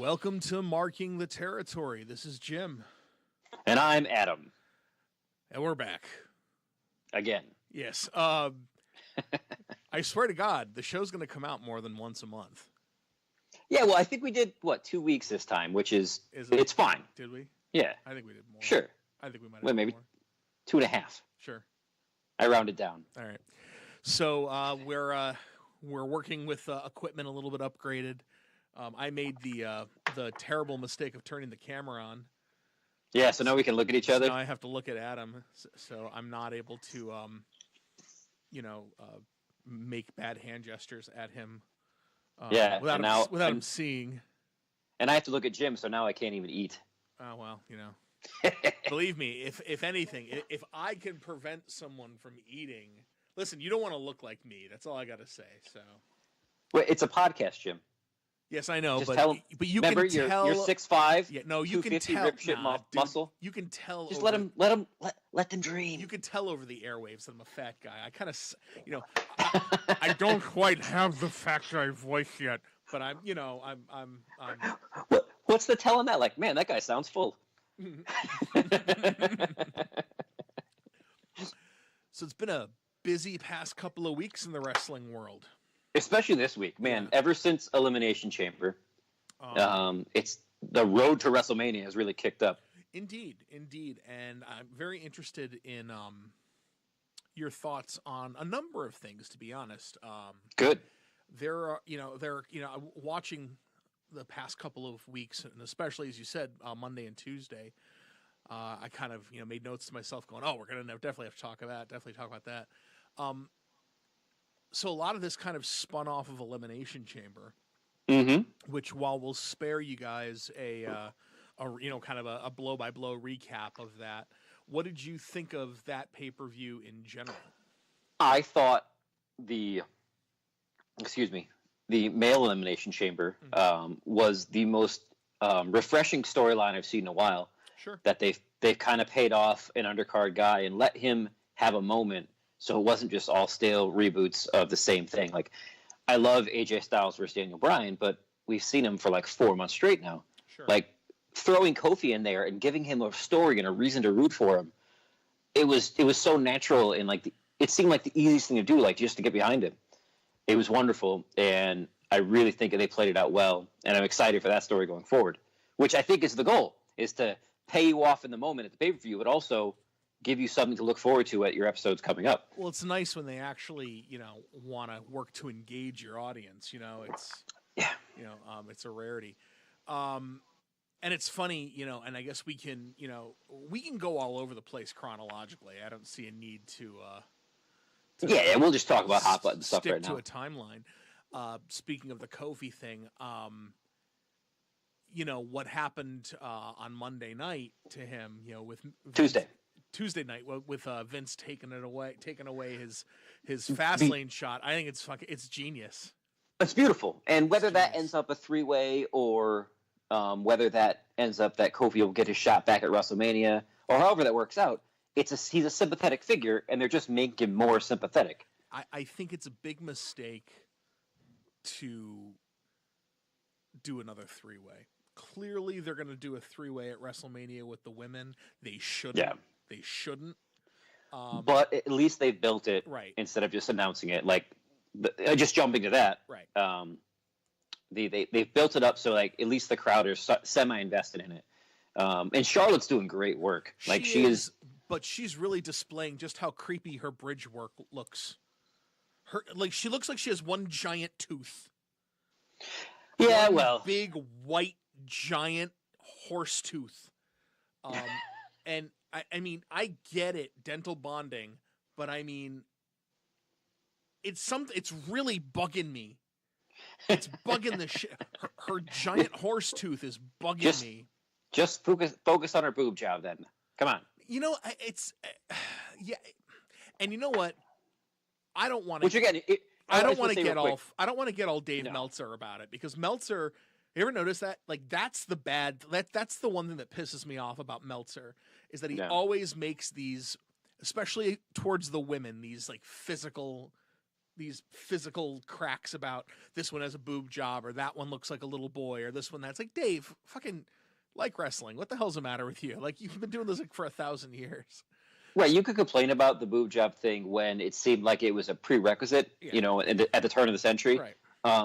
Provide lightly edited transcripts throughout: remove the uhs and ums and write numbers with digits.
Welcome to Marking the Territory. This is Jim. And I'm Adam. And we're back. Again. Yes. I swear to God, the show's going to come out more than once a month. Yeah, well, I think we did, 2 weeks this time, which is it's fine. Did we? Yeah. I think we did more. Sure. I think we might have maybe more. 2.5. Sure. I rounded down. All right. So we're working with equipment a little bit upgraded. I made the terrible mistake of turning the camera on. Yeah, so now we can look at each other. Now I have to look at Adam, so I'm not able to, make bad hand gestures at him. Without him seeing. And I have to look at Jim, so now I can't even eat. Oh well, believe me, if anything, if I can prevent someone from eating, listen, you don't want to look like me. That's all I got to say. So. Wait, it's a podcast, Jim. Yes, I know, Just but you remember, can tell. You're 6'5". Yeah, no, you can tell. Rip shit muscle. You can tell. Just let them dream. You can tell over the airwaves that I'm a fat guy. I kind of, I don't quite have the fat guy voice yet, but I'm. What's the tell on that? Like, man, that guy sounds full. So it's been a busy past couple of weeks in the wrestling world. Especially this week, man. Yeah. Ever since Elimination Chamber, it's the road to WrestleMania has really kicked up. Indeed, and I'm very interested in your thoughts on a number of things. To be honest, Good. Watching the past couple of weeks, and especially as you said, Monday and Tuesday, I kind of made notes to myself, going, "Oh, we're gonna definitely have to talk about that." So a lot of this kind of spun off of Elimination Chamber, which, while we'll spare you guys a kind of a blow-by-blow recap of that, what did you think of that pay-per-view in general? I thought the male Elimination Chamber was the most refreshing storyline I've seen in a while. Sure. That they've kind of paid off an undercard guy and let him have a moment. So it wasn't just all stale reboots of the same thing. Like, I love AJ Styles versus Daniel Bryan, but we've seen him for like 4 months straight now. Sure. Like, throwing Kofi in there and giving him a story and a reason to root for him, it was so natural, and like it seemed like the easiest thing to do, like just to get behind him. It was wonderful, and I really think they played it out well, and I'm excited for that story going forward, which I think is the goal, is to pay you off in the moment at the pay-per-view, but also give you something to look forward to at your episodes coming up. Well, it's nice when they actually, want to work to engage your audience. It's a rarity. And it's funny, and I guess we can go all over the place chronologically. I don't see a need to we'll just talk about hot button stuff right now. Stick to a timeline. Speaking of the Kofi thing, what happened on Monday night to him, with Tuesday night with Vince taking away his Fastlane shot. I think it's genius. It's beautiful, and whether that ends up a 3-way or whether that ends up that Kofi will get his shot back at WrestleMania, or however that works out, he's a sympathetic figure, and they're just making him more sympathetic. I think it's a big mistake to do another 3-way. Clearly, they're going to do a 3-way at WrestleMania with the women. They shouldn't. Yeah. They shouldn't. But at least they built it right, and of just announcing it. Like, just jumping to that. Right. They've built it up so like at least the crowd are semi-invested in it. And Charlotte's doing great work. Like she is, but she's really displaying just how creepy her bridge work looks. She looks like she has one giant tooth. Yeah, big white giant horse tooth. And I mean, I get it, dental bonding, but I mean, it's really bugging me. It's bugging the shit. Her giant horse tooth is bugging me. Just focus on her boob job then. Come on. It's yeah. And you know what? I don't want to. Which again, I don't want to get all Dave Meltzer about it, because Meltzer. You ever notice that? Like, that's the one thing that pisses me off about Meltzer, is that he always makes these, especially towards the women, these like physical these physical cracks about this one has a boob job or that one looks like a little boy or this one that's like, Dave, fucking like wrestling. What the hell's the matter with you? Like, you've been doing this like for 1,000 years. Right, you could complain about the boob job thing when it seemed like it was a prerequisite, you know, at the turn of the century. Right.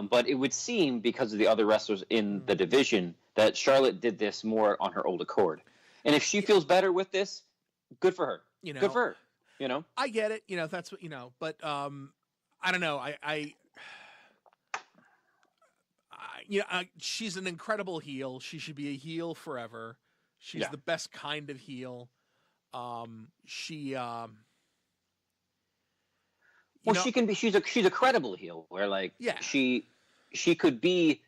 But it would seem, because of the other wrestlers in the division, that Charlotte did this more on her own accord. And if she feels better with this, good for her. You know, good for her. You know, I get it. You know, that's what, you know, but I don't know. She's an incredible heel. She should be a heel forever. She's the best kind of heel. She can be. She's a credible heel. Where like she could be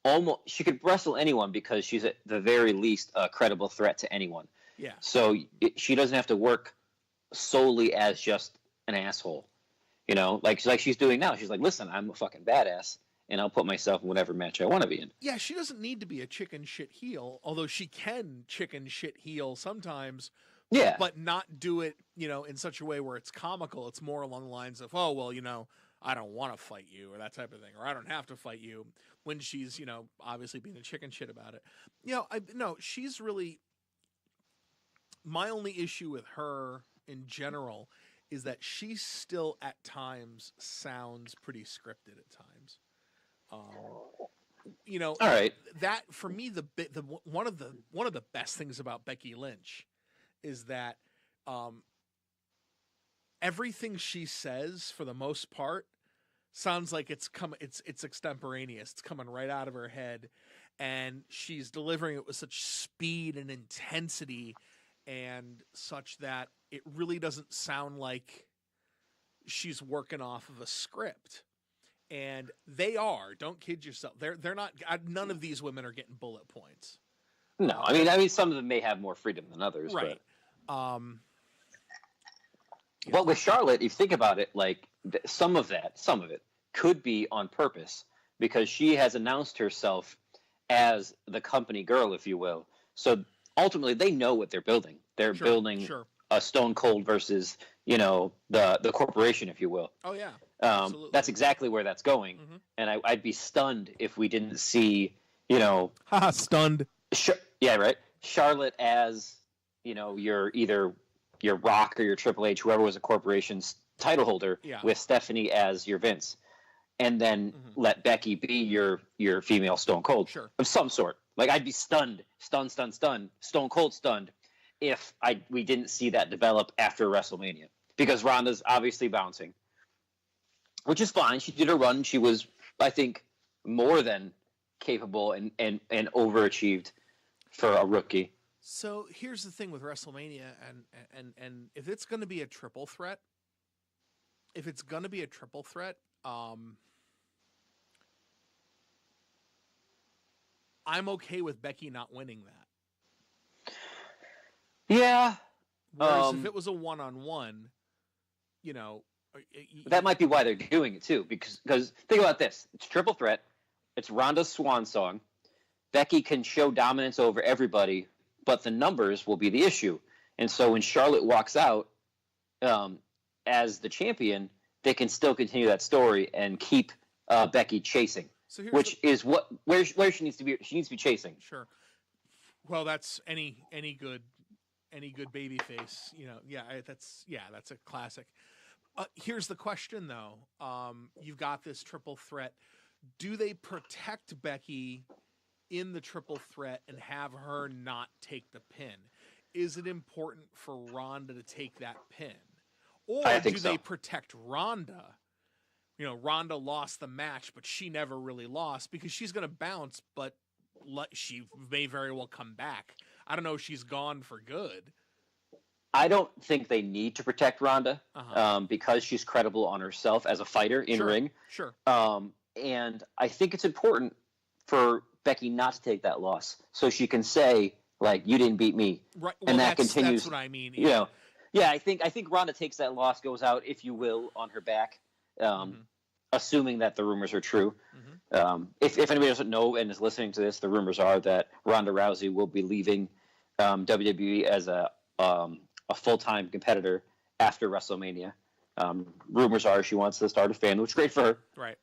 almost. She could wrestle anyone because she's at the very least a credible threat to anyone. Yeah. So she doesn't have to work solely as just an asshole. You know, like she's doing now. She's like, listen, I'm a fucking badass, and I'll put myself in whatever match I want to be in. Yeah, she doesn't need to be a chicken shit heel, although she can chicken shit heel sometimes. Yeah. But not do it, you know, in such a way where it's comical. It's more along the lines of, oh, well, you know, I don't want to fight you or that type of thing, or I don't have to fight you, when she's, you know, obviously being a chicken shit about it. You know, she's really, my only issue with her in general is that she still at times sounds pretty scripted at times. You know, all right. That for me, one of the best things about Becky Lynch is that everything she says, for the most part, sounds like it's extemporaneous. It's coming right out of her head, and she's delivering it with such speed and intensity, and such that it really doesn't sound like she's working off of a script. And they are. Don't kid yourself. They're not. None of these women are getting bullet points. No, I mean, some of them may have more freedom than others, right? But with Charlotte, if you think about it, like some of it could be on purpose, because she has announced herself as the company girl, if you will. So ultimately, they know what they're building. They're building a Stone Cold versus, you know, the corporation, if you will. Oh yeah, that's exactly where that's going. Mm-hmm. And I'd be stunned if we didn't see, you know, stunned. Yeah, right. Charlotte as, you know, either your Rock or your Triple H, whoever was a corporation's title holder, with Stephanie as your Vince, and then let Becky be your female Stone Cold of some sort. Like, I'd be stunned, Stone Cold stunned, if we didn't see that develop after WrestleMania, because Ronda's obviously bouncing, which is fine. She did her run. She was, I think, more than capable and overachieved for a rookie. So here's the thing with WrestleMania, and if it's going to be a triple threat, I'm okay with Becky not winning that. Yeah. Whereas if it was a one-on-one, you know, that might be why they're doing it too. Because think about this: it's triple threat. It's Ronda's swan song. Becky can show dominance over everybody, but the numbers will be the issue. And so when Charlotte walks out as the champion, they can still continue that story and keep Becky chasing, is where she needs to be. She needs to be chasing. Sure. Well, that's any good baby face, you know. That's a classic. Here's the question though. You've got this triple threat. Do they protect Becky in the triple threat and have her not take the pin? Is it important for Ronda to take that pin? Or do they protect Ronda? You know, Ronda lost the match, but she never really lost because she's going to bounce, but she may very well come back. I don't know if she's gone for good. I don't think they need to protect Ronda because she's credible on herself as a fighter in ring. Sure. And I think it's important for Becky not to take that loss, so she can say, like, you didn't beat me. Right. Well, and that continues. That's what I mean. You know, I think Ronda takes that loss, goes out, if you will, on her back, assuming that the rumors are true. Mm-hmm. If anybody doesn't know and is listening to this, the rumors are that Ronda Rousey will be leaving WWE as a full-time competitor after WrestleMania. Rumors are she wants to start a family, which is great for her. Right.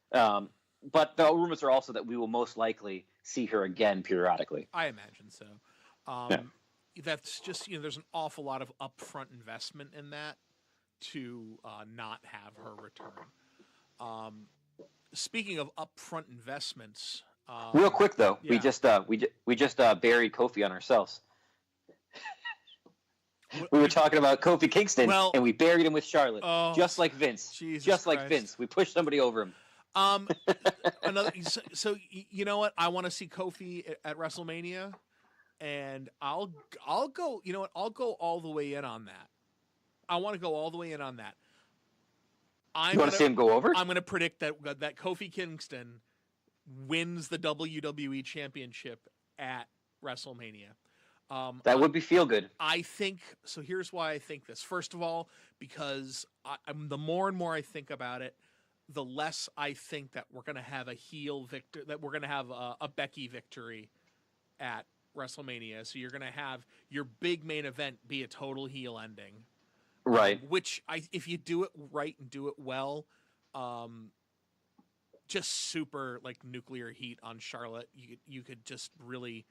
But the rumors are also that we will most likely see her again periodically. I imagine so. That's just, there's an awful lot of upfront investment in that to not have her return. Speaking of upfront investments, real quick though, yeah. we just buried Kofi on ourselves. We were talking about Kofi Kingston, and we buried him with Charlotte, just like Vince. Jesus just Christ. like Vince, we pushed somebody over him. So you know what? I want to see Kofi at WrestleMania, and I'll go. You know what? I'll go all the way in on that. I want to go all the way in on that. You want to see him go over? I'm going to predict that Kofi Kingston wins the WWE Championship at WrestleMania. That would be feel good. I think so. Here's why I think this. First of all, because the more and more I think about it, the less I think that we're going to have a heel victor, that we're going to have a Becky victory at WrestleMania. So you're going to have your big main event be a total heel ending, right? Which if you do it right and do it well, just super like nuclear heat on Charlotte. You could just really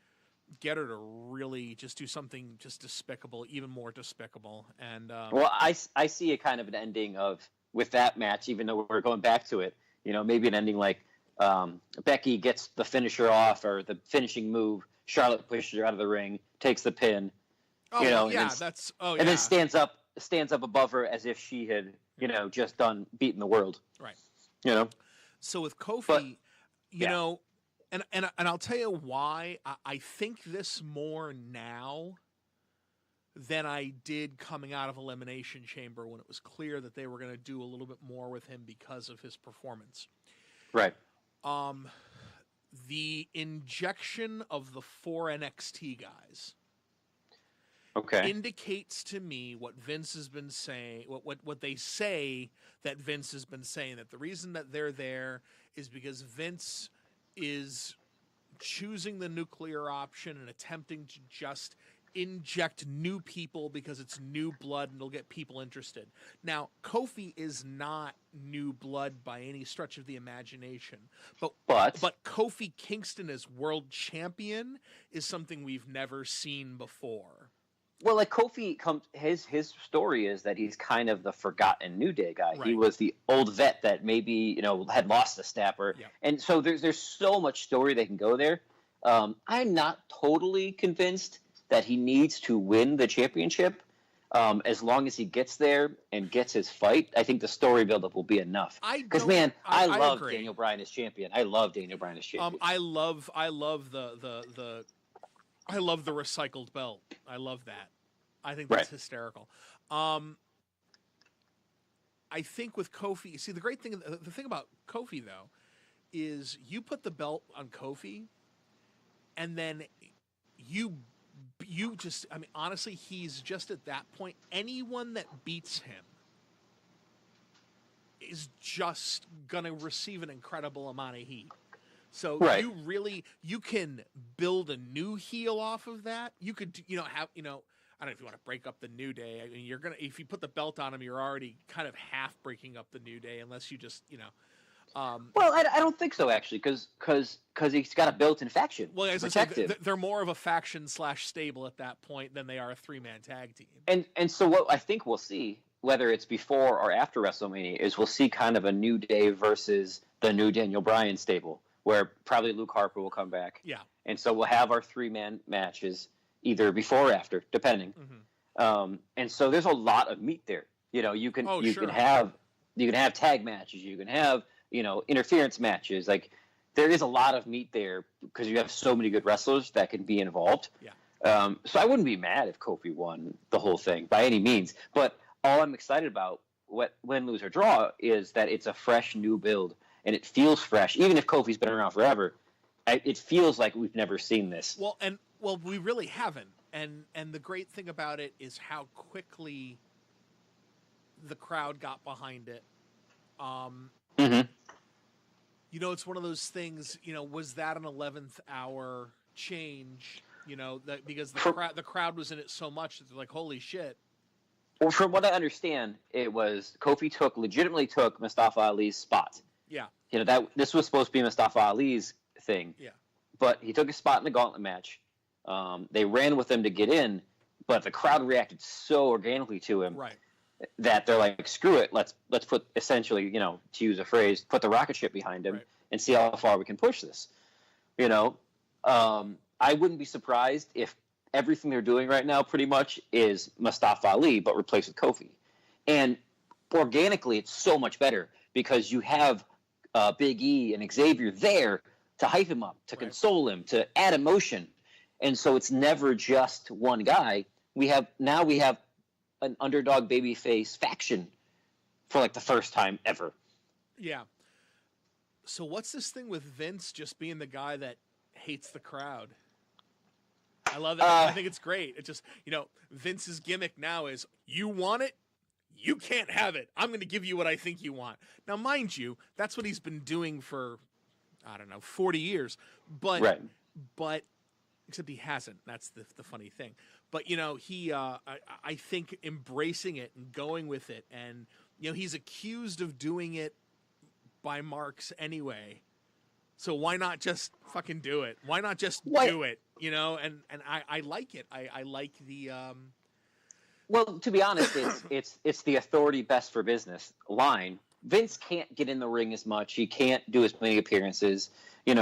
get her to really just do something just despicable, even more despicable. And well, I see a kind of an ending with that match, even though we're going back to it. Maybe an ending like Becky gets the finisher off or the finishing move. Charlotte pushes her out of the ring, takes the pin. And then stands up above her as if she had just beaten the world. Right. So with Kofi, And I'll tell you why I think this more now than I did coming out of Elimination Chamber when it was clear that they were going to do a little bit more with him because of his performance. Right. The injection of the 4 NXT guys indicates to me what Vince has been saying, what they say that Vince has been saying, that the reason that they're there is because Vince is choosing the nuclear option and attempting to just inject new people because it's new blood and it'll get people interested. Now, Kofi is not new blood by any stretch of the imagination, but Kofi Kingston as world champion is something we've never seen before. Well, like Kofi his story is that he's kind of the forgotten New Day guy. Right. He was the old vet that maybe had lost a step, and so there's so much story that can go there. I'm not totally convinced that he needs to win the championship. As long as he gets there and gets his fight, I think the story buildup will be enough. Because I love Daniel Bryan as champion. I love Daniel Bryan as champion. I love the recycled belt. I love that. I think that's hysterical. I think with Kofi, see the thing about Kofi though, is you put the belt on Kofi, and then you just, honestly, he's just at that point. Anyone that beats him is just gonna receive an incredible amount of heat. So you can build a new heel off of that. You could, I don't know if you want to break up the New Day. I mean, if you put the belt on him, you're already kind of half breaking up the New Day, unless you just, well, I don't think so actually, because he's got a built-in faction. Well, as I said, they're more of a faction / stable at that point than they are a 3-man tag team. And so what I think we'll see, whether it's before or after WrestleMania, is we'll see kind of a New Day versus the new Daniel Bryan stable, where probably Luke Harper will come back. Yeah. And so we'll have our 3-man matches either before or after, depending. Mm-hmm. And so there's a lot of meat there. You can have tag matches, you can have interference matches. Like there is a lot of meat there because you have so many good wrestlers that can be involved. Yeah. So I wouldn't be mad if Kofi won the whole thing by any means. But all I'm excited about, win, lose, or draw, is that it's a fresh new build. And it feels fresh, even if Kofi's been around forever. It feels like we've never seen this. Well, we really haven't. And the great thing about it is how quickly the crowd got behind it. Mm-hmm. It's one of those things. Was that an 11th hour change? Because the crowd was in it so much that they're like, holy shit. Well, from what I understand, it was Kofi legitimately took Mustafa Ali's spot. Yeah. That this was supposed to be Mustafa Ali's thing. Yeah. But he took a spot in the gauntlet match. They ran with him to get in, but the crowd reacted so organically to him that they're like, screw it, let's put, essentially, to use a phrase, put the rocket ship behind him and see how far we can push this. I wouldn't be surprised if everything they're doing right now pretty much is Mustafa Ali, but replaced with Kofi. And organically, it's so much better because you have Big E and Xavier there to hype him up, to console him, to add emotion. And so it's never just one guy. We have an underdog babyface faction for like the first time ever. Yeah. So what's this thing with Vince just being the guy that hates the crowd? I love that. I think it's great. It just, Vince's gimmick now is, you want it, you can't have it. I'm going to give you what I think you want. Now, mind you, that's what he's been doing for, 40 years. But except he hasn't. That's the funny thing. But, he, I think embracing it and going with it, and, he's accused of doing it by marks anyway. So why not just fucking do it? Why not just do it? And I like it. I like the. Well, to be honest, it's the authority best for business line. Vince can't get in the ring as much. He can't do as many appearances.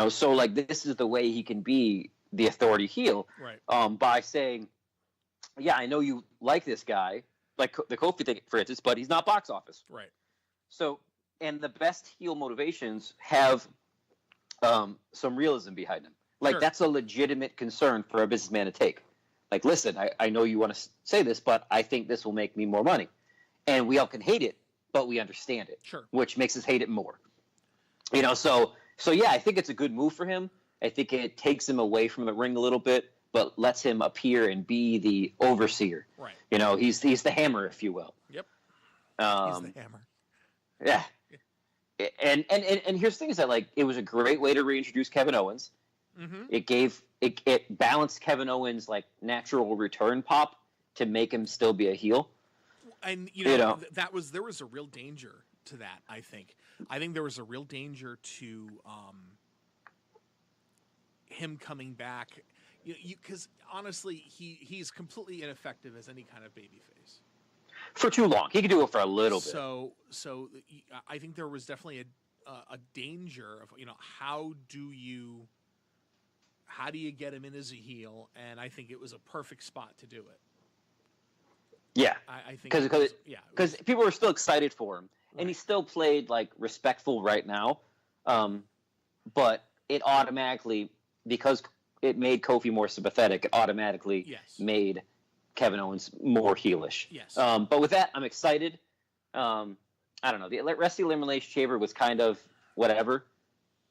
So like this is the way he can be the authority heel. Right. By saying, yeah, I know you like this guy, like the Kofi thing, for instance, but he's not box office. Right. So, and the best heel motivations have some realism behind them. Like, that's a legitimate concern for a businessman to take. Like, listen, I know you want to say this, but I think this will make me more money. And we all can hate it, but we understand it. Sure. Which makes us hate it more. So yeah, I think it's a good move for him. I think it takes him away from the ring a little bit, but lets him appear and be the overseer. Right. He's the hammer, if you will. Yep. He's the hammer. Yeah. And here's the thing is that, like, it was a great way to reintroduce Kevin Owens. Mm-hmm. It balanced Kevin Owens' like natural return pop to make him still be a heel. And there was a real danger to that. I think there was a real danger to him coming back, because honestly, he's completely ineffective as any kind of babyface. For too long, he could do it for a little bit. So I think there was definitely a danger of how do you get him in as a heel, and I think it was a perfect spot to do it. Yeah, I think because people were still excited for him, and he still played like respectful right now, but it automatically, because it made Kofi more sympathetic, it automatically made Kevin Owens more heelish. Yes. But with that, I'm excited. I don't know. The rest of the Elimination Chamber was kind of whatever,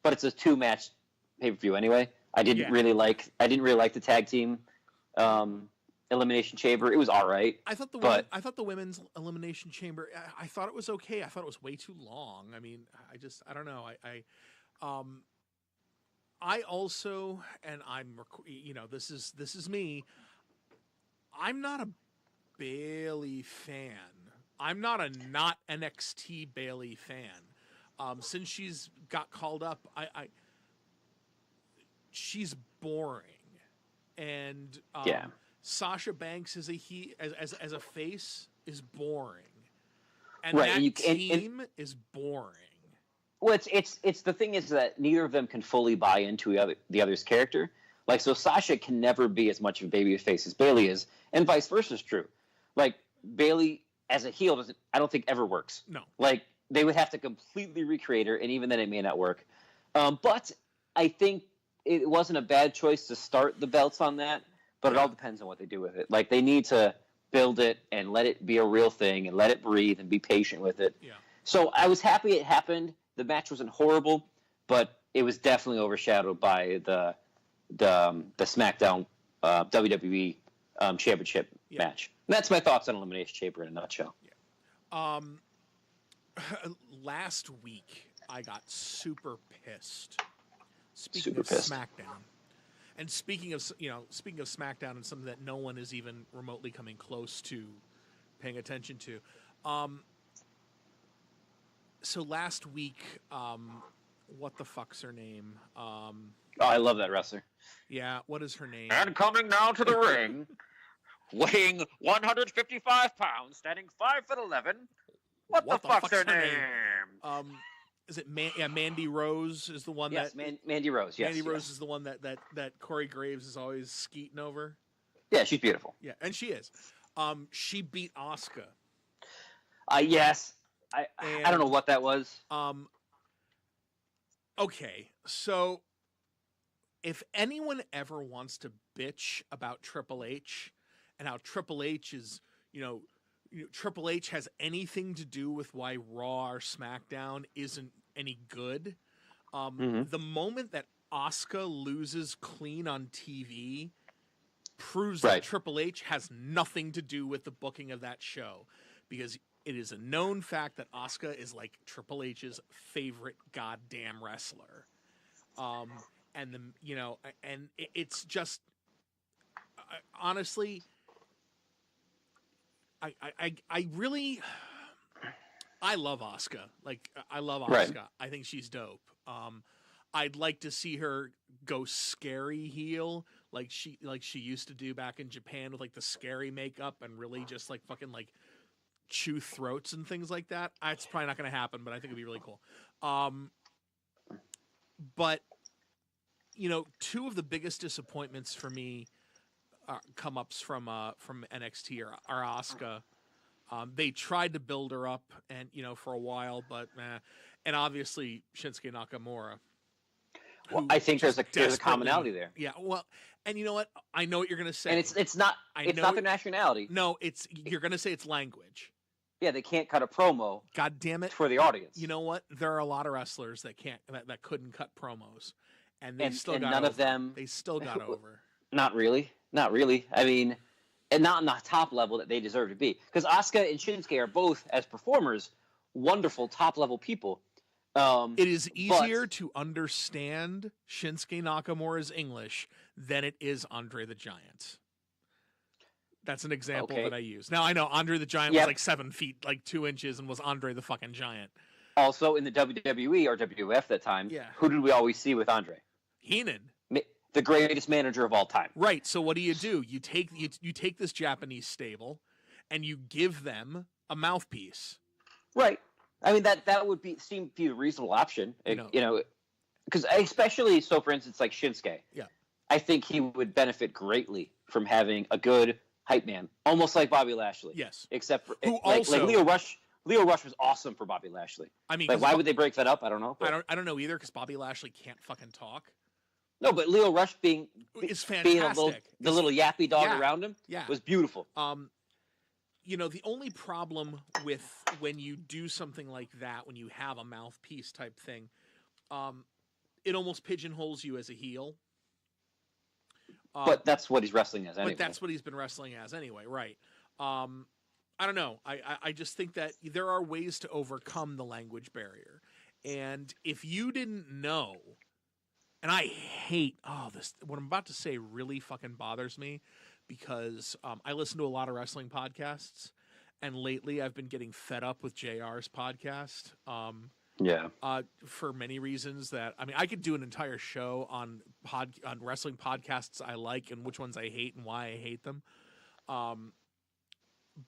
but it's a 2-match pay-per-view anyway. I didn't really like the tag team Elimination Chamber. It was all right. I thought the women's Elimination Chamber, I thought it was okay. I thought it was way too long. I mean, I don't know. I also, and this is me. I'm not a Bayley fan. I'm not a not NXT Bayley fan. Since she's got called up, she's boring, and Sasha Banks as a face is boring, and that team is boring. Well, it's the thing is that neither of them can fully buy into the other's character. Like, so Sasha can never be as much of a babyface as Bayley is, and vice versa is true. Like, Bayley as a heel I don't think ever works. No. Like, they would have to completely recreate her, and even then it may not work. But I think it wasn't a bad choice to start the belts on that, but it all depends on what they do with it. Like, they need to build it and let it be a real thing and let it breathe and be patient with it. Yeah. So I was happy it happened. The match wasn't horrible, but it was definitely overshadowed by the SmackDown WWE Championship match. And that's my thoughts on Elimination Chamber in a nutshell. Yeah. Last week, I got super pissed. Speaking of SmackDown, and speaking of SmackDown and something that no one is even remotely coming close to paying attention to. So last week, what the fuck's her name? Oh, I love that wrestler. Yeah, what is her name? And coming now to the ring, weighing 155 pounds, standing 5'11". What the fuck's her name? Is it Mandy Rose is the one yes, that Mandy Rose. Yes, Mandy Rose is the one that Corey Graves is always skeeting over. Yeah, she's beautiful. Yeah, and she is. She beat Asuka. Yes. I don't know what that was. Okay, so if anyone ever wants to bitch about Triple H and how Triple H is, Triple H has anything to do with why Raw or SmackDown isn't any good, the moment that Asuka loses clean on TV proves that Triple H has nothing to do with the booking of that show, because it is a known fact that Asuka is like Triple H's favorite goddamn wrestler. It's just, honestly, I really, I love Asuka. Like, I love Asuka. Right. I think she's dope. I'd like to see her go scary heel, like she used to do back in Japan with like the scary makeup and really just like fucking like chew throats and things like that. It's probably not going to happen, but I think it'd be really cool. But two of the biggest disappointments for me come ups from NXT are Asuka. They tried to build her up and for a while, but and obviously Shinsuke Nakamura. Well, I think there's a commonality there. Yeah, well, and you know what? I know what you're going to say. And it's not their nationality. No, you're going to say it's language. Yeah, they can't cut a promo. God damn it! For the audience. You know what? There are a lot of wrestlers that couldn't cut promos, and they still got none over. Of them. They still got over. Not really. I mean, and not on the top level that they deserve to be, because Asuka and Shinsuke are both, as performers, wonderful top level people. It is easier to understand Shinsuke Nakamura's English than it is Andre the Giant. That's an example that I use. Now, I know Andre the Giant was like 7 feet, like 2 inches, and was Andre the fucking Giant. Also, in the WWE or WWF that time, who did we always see with Andre? Heenan. The greatest manager of all time. Right. So what do? You take this Japanese stable, and you give them a mouthpiece. Right. I mean, that would seem to be a reasonable option, because especially so, for instance, like Shinsuke. Yeah. I think he would benefit greatly from having a good hype man, almost like Bobby Lashley. Yes. Except for like Leo Rush. Leo Rush was awesome for Bobby Lashley. I mean, like, why would they break that up? I don't know. I don't know either, because Bobby Lashley can't fucking talk. No, but Leo Rush being fantastic. The little yappy dog around him was beautiful. The only problem with when you do something like that, when you have a mouthpiece type thing, it almost pigeonholes you as a heel. But that's what he's wrestling as anyway. But that's what he's been wrestling as anyway, right? I don't know. I just think that there are ways to overcome the language barrier. And if you didn't know, and I hate, what I'm about to say really fucking bothers me, because I listen to a lot of wrestling podcasts, and lately I've been getting fed up with JR's podcast. For many reasons that, I mean, I could do an entire show on wrestling podcasts I like and which ones I hate and why I hate them.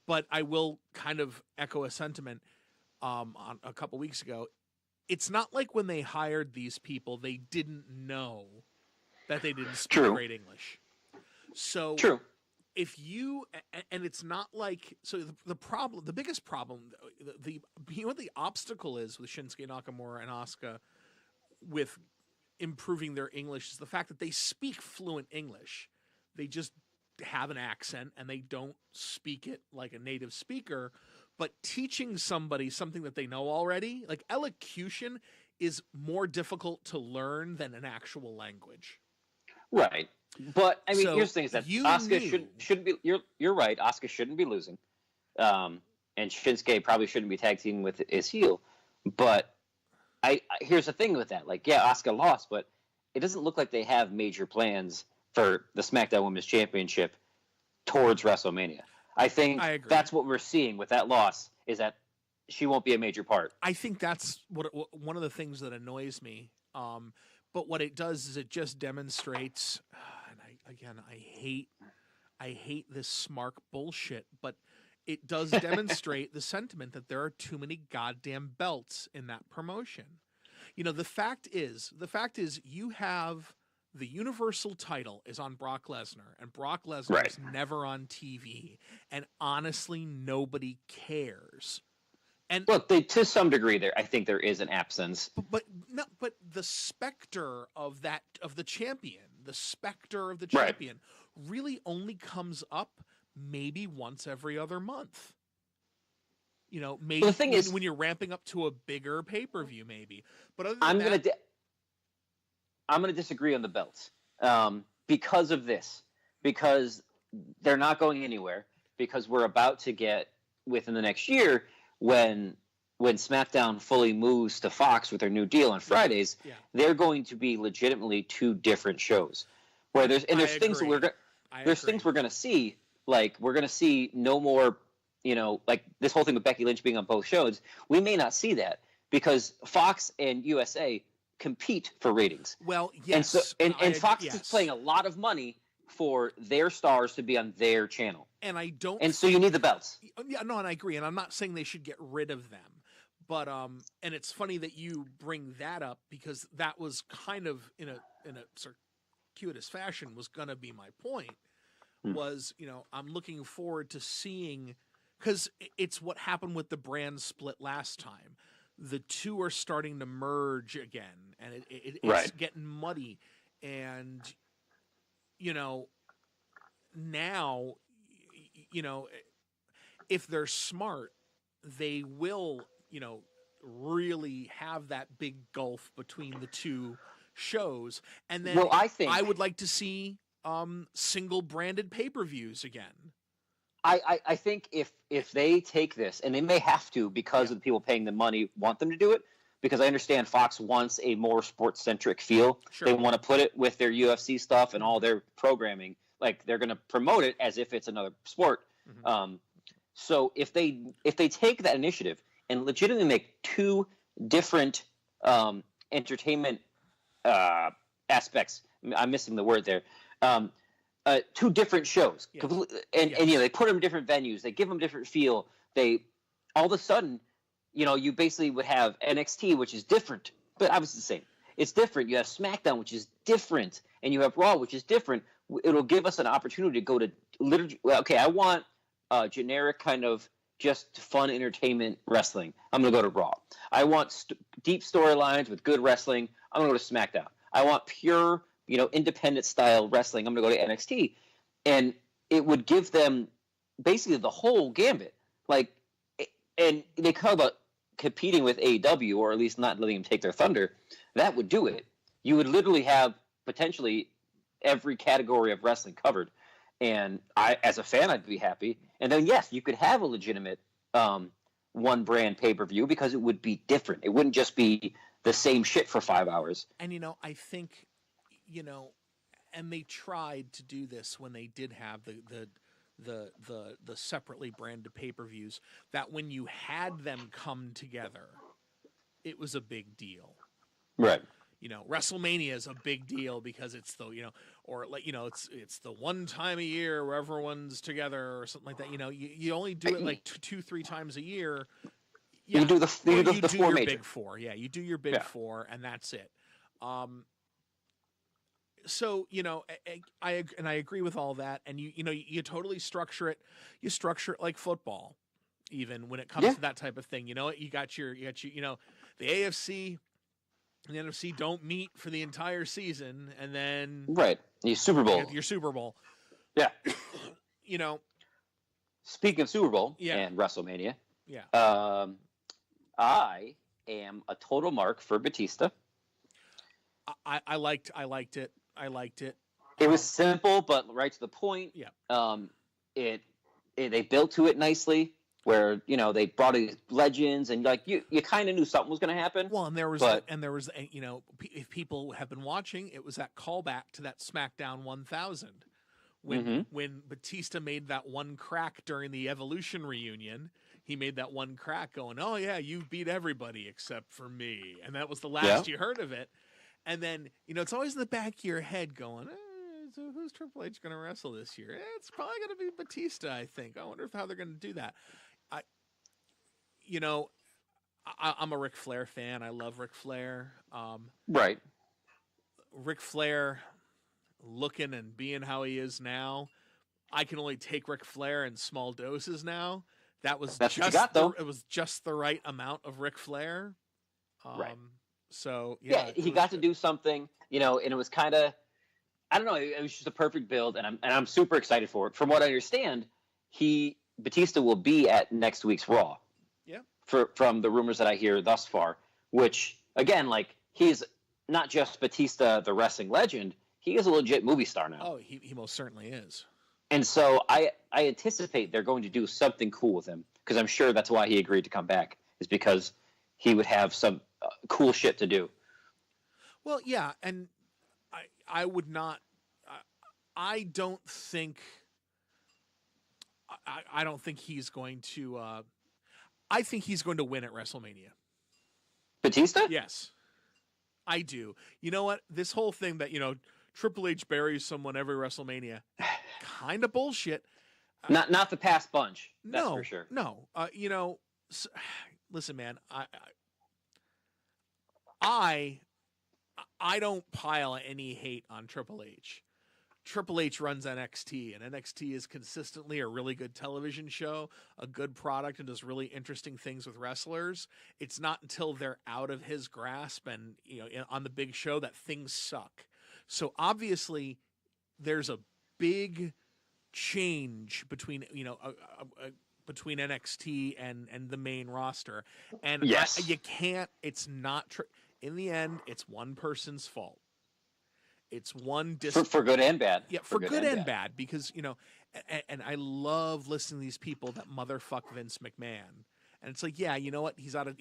But I will kind of echo a sentiment on a couple weeks ago. It's not like when they hired these people, they didn't know that they didn't speak great English. So if you, and it's not like, so the biggest problem, what the obstacle is with Shinsuke Nakamura and Asuka with improving their English is the fact that they speak fluent English. They just have an accent and they don't speak it like a native speaker. But teaching somebody something that they know already, like elocution, is more difficult to learn than an actual language. Right. But I mean, here's the thing: is that Asuka shouldn't be. You're right. Asuka shouldn't be losing, and Shinsuke probably shouldn't be tag teaming with his heel. But here's the thing with that: like, yeah, Asuka lost, but it doesn't look like they have major plans for the SmackDown Women's Championship towards WrestleMania. I think I agree. that's what we're seeing with that loss, is that she won't be a major part. I think that's one of the things that annoys me. But what it does is it just demonstrates, and I hate this smart bullshit, but it does demonstrate the sentiment that there are too many goddamn belts in that promotion. You know, the fact is you have the Universal title is on Brock Lesnar, and Brock Lesnar is never on TV, and honestly, nobody cares. And look, to some degree, I think there is an absence. But the specter of the champion really only comes up maybe once every other month. You know, maybe the thing is, when you're ramping up to a bigger pay-per-view, maybe. But other than I'm gonna disagree on the belts because of this, because they're not going anywhere, because we're about to get within the next year when SmackDown fully moves to Fox with their new deal on Fridays, they're going to be legitimately two different shows. Where there's things that things we're going to see, like we're going to see no more, you know, like this whole thing with Becky Lynch being on both shows. We may not see that because Fox and USA compete for ratings. Well, yes, and Fox is paying a lot of money for their stars to be on their channel. And so you need the belts. Yeah, no, and I agree. And I'm not saying they should get rid of them. But and it's funny that you bring that up because that was kind of in a circuitous fashion was going to be my point. Was, you know, I'm looking forward to seeing, because it's what happened with the brand split last time. The two are starting to merge again, and it's getting muddy. And, you know, now, you know, if they're smart, they will, you know, really have that big gulf between the two shows. And then I would like to see single branded pay-per-views again. I think if they take this, and they may have to because of the people paying the money want them to do it, because I understand Fox wants a more sports-centric feel. Sure. They want to put it with their UFC stuff and all their programming. Like, they're going to promote it as if it's another sport. Mm-hmm. So if they take that initiative and legitimately make two different entertainment aspects, I'm missing the word there, two different shows, and you know, they put them in different venues, they give them different feel. They all of a sudden, you know, you basically would have NXT, which is different, but obviously the same. It's different. You have SmackDown, which is different, and you have Raw, which is different. It'll give us an opportunity to go to literally. Well, okay, I want generic kind of just fun entertainment wrestling. I'm gonna go to Raw. I want deep storylines with good wrestling. I'm gonna go to SmackDown. I want pure, you know, independent style wrestling. I'm going to go to NXT. And it would give them basically the whole gambit. Like, and they talk about competing with AEW, or at least not letting them take their thunder. That would do it. You would literally have potentially every category of wrestling covered. And I, as a fan, I'd be happy. And then, yes, you could have a legitimate one brand pay-per-view because it would be different. It wouldn't just be the same shit for 5 hours. And, you know, I think, you know, and they tried to do this when they did have the separately branded pay-per-views, that when you had them come together, it was a big deal. Right. You know, WrestleMania is a big deal because it's the, you know, or like, you know, it's the one time a year where everyone's together or something like that. You know, you only do it like 2-3 times a year. Yeah. You do the four major. Big four. Yeah, you do your big four, and that's it. So, you know, I agree with all that, and you know, you totally structure it. You structure it like football, even when it comes to that type of thing. You know, you got your, you know, the AFC and the NFC don't meet for the entire season, and then your Super Bowl. Your Super Bowl. Yeah. You know. Speaking of Super Bowl and WrestleMania. Yeah. I am a total mark for Batista. I liked it. It was simple, but right to the point. Yeah. They built to it nicely, where, you know, they brought in legends, and like you kind of knew something was going to happen. Well, and there was, you know, if people have been watching, it was that callback to that SmackDown 1000, when Batista made that one crack during the Evolution reunion, he made that one crack going, "Oh yeah, you beat everybody except for me," and that was the last you heard of it. And then it's always in the back of your head going, so who's Triple H going to wrestle this year? It's probably going to be Batista, I think. I wonder how they're going to do that. I'm a Ric Flair fan. I love Ric Flair. Right. Ric Flair looking and being how he is now, I can only take Ric Flair in small doses now. That's just what you got, though. It was just the right amount of Ric Flair. Right. So he got to do something, and it was kind of, I don't know, it was just a perfect build, and I'm super excited for it. From what I understand, Batista will be at next week's Raw. Yeah. From the rumors that I hear thus far, which again, he's not just Batista, the wrestling legend, he is a legit movie star now. Oh, he most certainly is. And so I anticipate they're going to do something cool with him, because I'm sure that's why he agreed to come back, is because he would have some cool shit to do. Well, yeah, and I would not. I don't think he's going to. I think he's going to win at WrestleMania. Batista? Yes, I do. You know what? This whole thing that Triple H buries someone every WrestleMania, kind of bullshit. Not the past bunch. That's for sure. No. Listen, man. I don't pile any hate on Triple H. Triple H runs NXT, and NXT is consistently a really good television show, a good product, and does really interesting things with wrestlers. It's not until they're out of his grasp and on the big show that things suck. So obviously, there's a big change between between NXT and the main roster, and yes, you can't. It's not. In the end, it's one person's fault. It's one for good and bad. Yeah, for good and bad, because and I love listening to these people that motherfuck Vince McMahon, and it's like, yeah, you know what? He's out of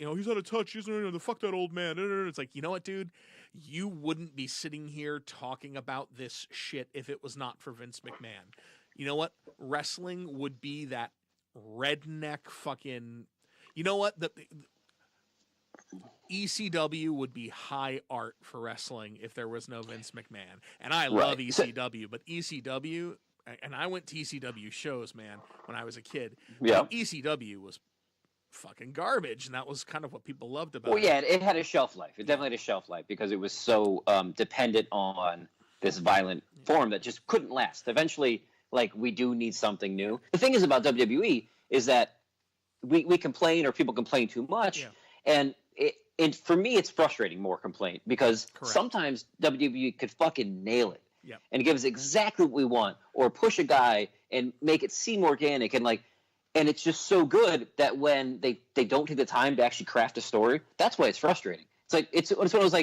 touch. He's the fuck that old man. It's like, you know what, dude? You wouldn't be sitting here talking about this shit if it was not for Vince McMahon. You know what? Wrestling would be that redneck fucking. You know what? The ECW would be high art for wrestling if there was no Vince McMahon. And I love ECW, but ECW, and I went to ECW shows, man, when I was a kid. Yeah. ECW was fucking garbage, and that was kind of what people loved about it. Well, yeah, it had a shelf life. It definitely had a shelf life because it was so dependent on this violent form that just couldn't last. Eventually, we do need something new. The thing is about WWE is that we complain, or people complain too much, and for me, it's frustrating, more complaint, because sometimes WWE could fucking nail it and give us exactly what we want, or push a guy and make it seem organic, and it's just so good that when they don't take the time to actually craft a story, that's why it's frustrating. It's one of those,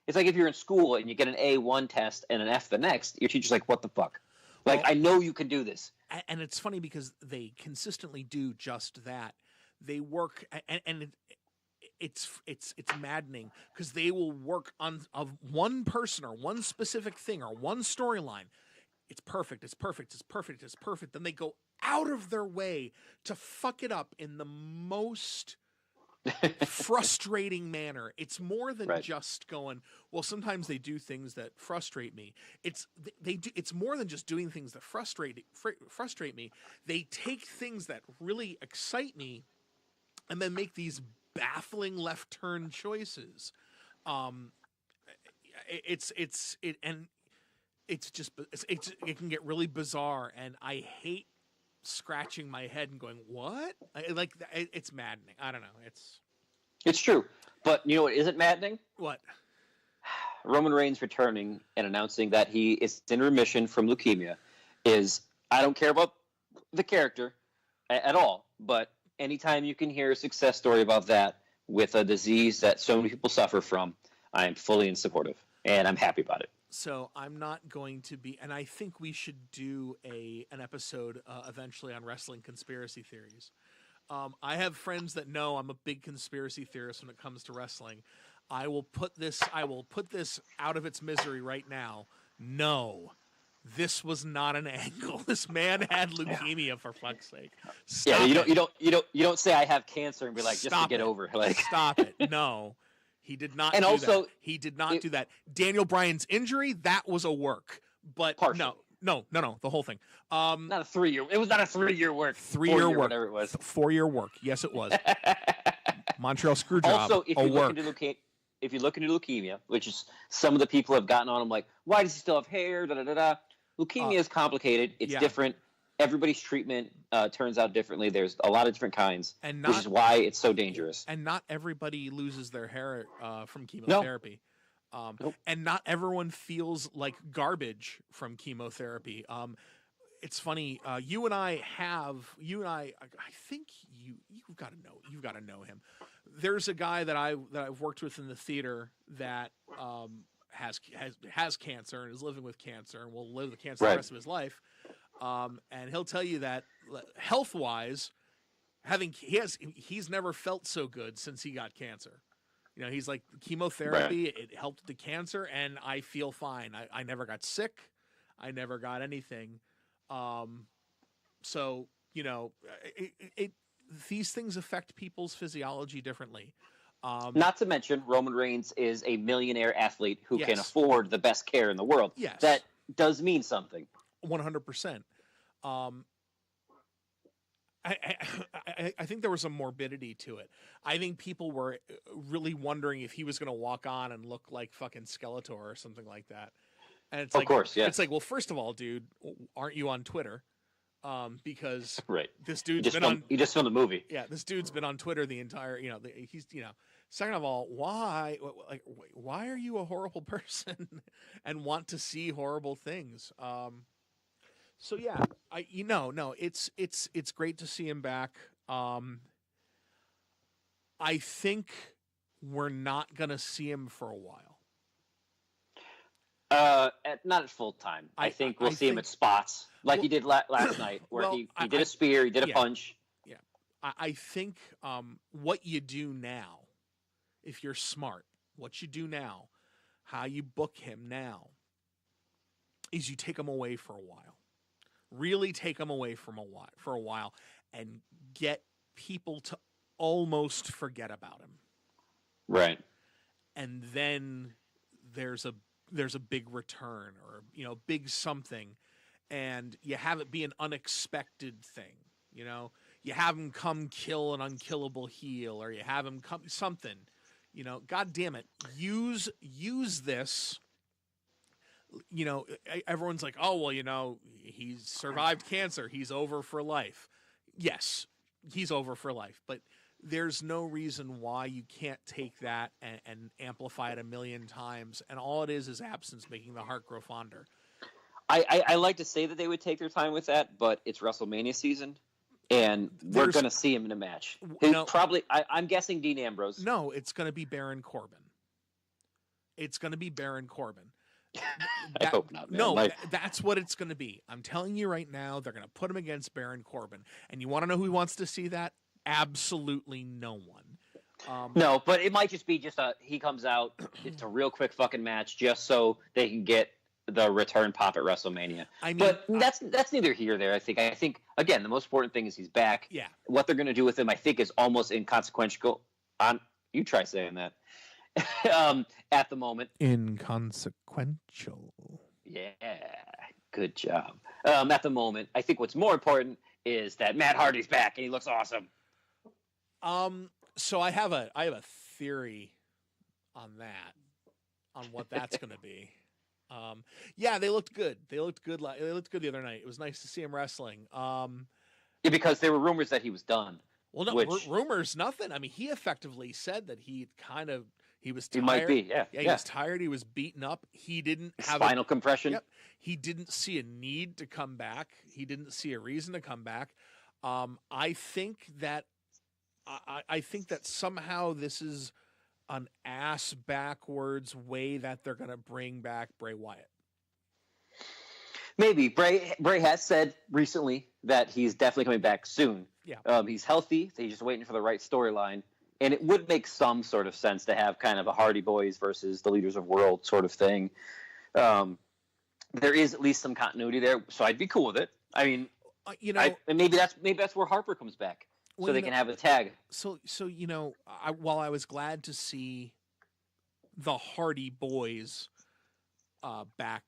it's like if you're in school and you get an A one test and an F the next, your teacher's like, what the fuck? I know you can do this. And it's funny because they consistently do just that. They work, and it's maddening, because they will work on one person or one specific thing or one storyline. It's perfect. Then they go out of their way to fuck it up in the most frustrating manner. It's more than just going, well, sometimes they do things that frustrate me. It's more than just doing things that frustrate me. They take things that really excite me and then make these baffling left turn choices. It can get really bizarre, and I hate scratching my head and going, what? It's maddening. I don't know. It's true. But you know what isn't maddening? What? Roman Reigns returning and announcing that he is in remission from leukemia I don't care about the character at all, but anytime you can hear a success story about that with a disease that so many people suffer from, I am fully in supportive, and I'm happy about it. So I'm not going to be, and I think we should do an episode eventually on wrestling conspiracy theories. I have friends that know I'm a big conspiracy theorist when it comes to wrestling. I will put this out of its misery right now. No, This was not an angle. This man had leukemia, for fuck's sake. Stop you don't say I have cancer and be like, just to get over. Like, stop it. No, he did not. And do also, that. He did not do that. Daniel Bryan's injury, that was a work, but partially. no, the whole thing. Not a 3 year. It was not a 3 year work. 3 year work, whatever it was. 4 year work. Yes, it was. Montreal Screwjob. Also, if you look into leukemia, which is some of the people have gotten on him, like, why does he still have hair? Da da da da. Leukemia is complicated. It's different. Everybody's treatment turns out differently. There's a lot of different kinds, which is why it's so dangerous. And not everybody loses their hair from chemotherapy. Nope. And not everyone feels like garbage from chemotherapy. It's funny. You and I, I think you've got to know him. There's a guy that I've worked with in the theater that has cancer and is living with cancer and will live with cancer the rest of his life. And he'll tell you that health-wise, he's never felt so good since he got cancer. You know, he's like, chemotherapy, it helped the cancer, and I feel fine. I never got sick. I never got anything. So, you know, these things affect people's physiology differently. Not to mention, Roman Reigns is a millionaire athlete who can afford the best care in the world. Yes. That does mean something. 100%. I think there was some morbidity to it. I think people were really wondering if he was going to walk on and look like fucking Skeletor or something like that. And it's like, of course, yeah. It's like, well, first of all, dude, aren't you on Twitter? Because this dude's he just filmed a movie. Yeah, this dude's been on Twitter the entire, Second of all, why are you a horrible person and want to see horrible things? So yeah, it's great to see him back. I think we're not gonna see him for a while. Not at full time. I think we'll see him at spots like he did last night, where he did a spear, he did a punch. Yeah, I think what you do now, if you're smart, what you do now, how you book him now, is you take him away for a while. Really take him away for a while, and get people to almost forget about him. Right. And then there's a big return, or big something, and you have it be an unexpected thing. You have him come kill an unkillable heel, or you have him come something. God damn it, use this. Everyone's like, oh well, he's survived cancer, he's over for life. Yes, he's over for life, but there's no reason why you can't take that and amplify it a million times. And all it is absence making the heart grow fonder. I like to say that they would take their time with that, but it's WrestleMania season, and we're going to see him in a match. Probably, I'm guessing Dean Ambrose. No, it's going to be Baron Corbin. It's going to be Baron Corbin. I hope not, man. No, that's what it's going to be. I'm telling you right now, they're going to put him against Baron Corbin. And you want to know who wants to see that? Absolutely no one. No, but it might just be he comes out, it's a real quick fucking match just so they can get the return pop at WrestleMania. But that's neither here nor there. I think again, the most important thing is he's back. Yeah. What they're going to do with him, I think, is almost inconsequential. You try saying that. At the moment. Inconsequential. Yeah, good job. At the moment, I think what's more important is that Matt Hardy's back and he looks awesome. So I have a theory on that, on what that's going to be. Yeah, they looked good. They looked good the other night. It was nice to see him wrestling. Yeah, because there were rumors that he was done. Well, no, rumors, nothing. I mean, he effectively said that he was tired. He might be, yeah. He was tired. He was beaten up. He didn't have spinal compression. Yep. He didn't see a need to come back. He didn't see a reason to come back. I think that somehow this is an ass backwards way that they're going to bring back Bray Wyatt. Maybe Bray has said recently that he's definitely coming back soon. Yeah. He's healthy. So he's just waiting for the right storyline. And it would make some sort of sense to have kind of a Hardy Boys versus the Leaders of World sort of thing. there is at least some continuity there, so I'd be cool with it. I mean, and maybe that's where Harper comes back, so they can have a tag. So while I was glad to see the Hardy Boys back,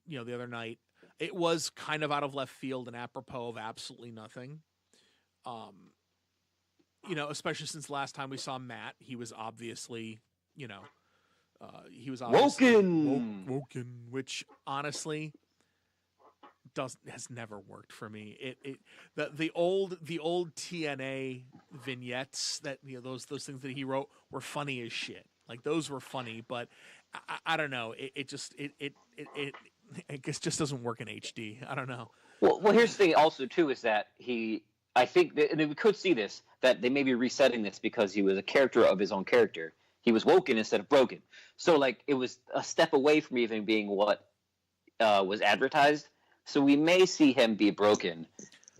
the other night, it was kind of out of left field and apropos of absolutely nothing. Especially since last time we saw Matt, he was obviously, woken, which honestly has never worked for me. The old TNA vignettes that those things that he wrote were funny as shit. Like those were funny, but I don't know. It just doesn't work in HD. I don't know. Well, here's the thing also too is that I think that, and we could see this, that they may be resetting this because he was a character of his own character. He was woken instead of broken. So, it was a step away from even being what was advertised. So we may see him be broken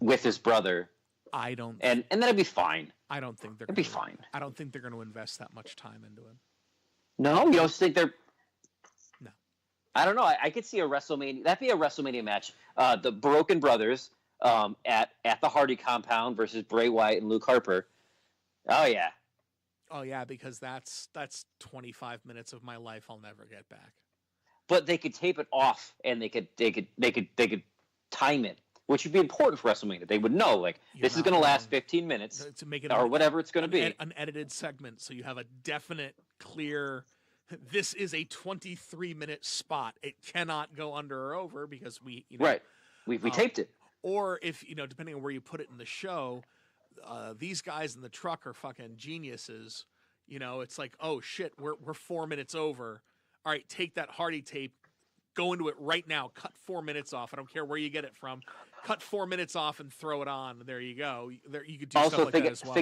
with his brother. And that'd be fine. I don't think they're. It'd be fine. I don't think they're going to invest that much time into him. No, you don't think they're? No. I don't know. I could see a WrestleMania. That'd be a WrestleMania match. The Broken Brothers at the Hardy compound versus Bray Wyatt and Luke Harper. Oh yeah. Oh yeah, because that's 25 minutes of my life I'll never get back. But they could tape it off and they could time it, which would be important for WrestleMania. They would know this is going to last 15 minutes to make it or whatever it's going to be. An edited segment, so you have a definite, clear. This is a 23-minute spot. It cannot go under or over because we right. We taped it. Or if depending on where you put it in the show. These guys in the truck are fucking geniuses. It's like, oh shit, we're 4 minutes over. All right, take that Hardy tape, go into it right now. Cut 4 minutes off. I don't care where you get it from. Cut 4 minutes off and throw it on. There you go. There you could do stuff like that as well.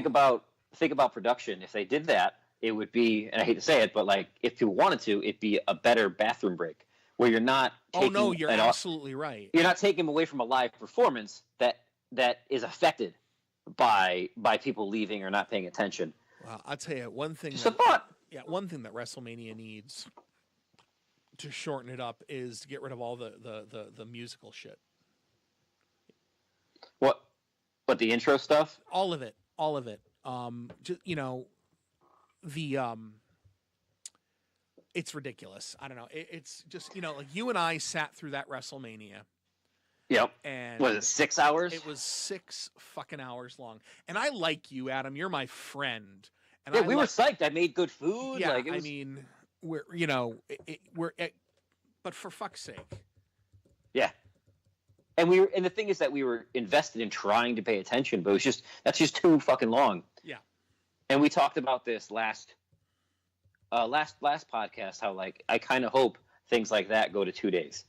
Think about production. If they did that, it would be, and I hate to say it, but if people wanted to, it'd be a better bathroom break where you're not. You're absolutely right. You're not taking away from a live performance that is affected by people leaving or not paying attention. Well, I'll tell you one thing. Just a thought. Yeah, one thing that WrestleMania needs to shorten it up is to get rid of all the musical shit. What the intro stuff? All of it. It's ridiculous. I don't know. It's just you and I sat through that WrestleMania. Yep. And was it 6 hours? It was 6 fucking hours long. And I like you, Adam. You're my friend. And we were psyched. I made good food. Yeah, but for fuck's sake. Yeah. And the thing is that we were invested in trying to pay attention, but that's just too fucking long. Yeah. And we talked about this last podcast, how I kind of hope things like that go to 2 days.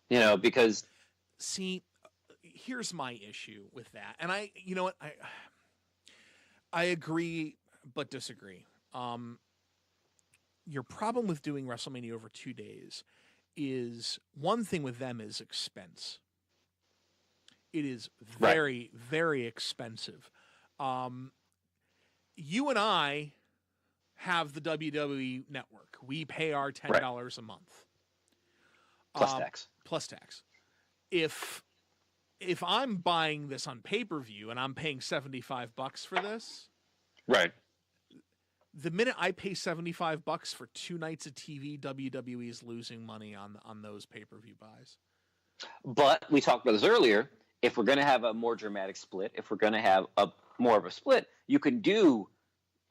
Because see, here's my issue with that. And I agree but disagree. Your problem with doing WrestleMania over 2 days is one thing with them is expense. It is very, very expensive. You and I have the WWE Network. We pay our $10 a month. Plus tax. If I'm buying this on pay-per-view and I'm paying $75 for this, right? The minute I pay $75 for 2 nights of TV, WWE is losing money on those pay-per-view buys. But we talked about this earlier. If we're going to have a more dramatic split, if we're going to have more of a split, you can do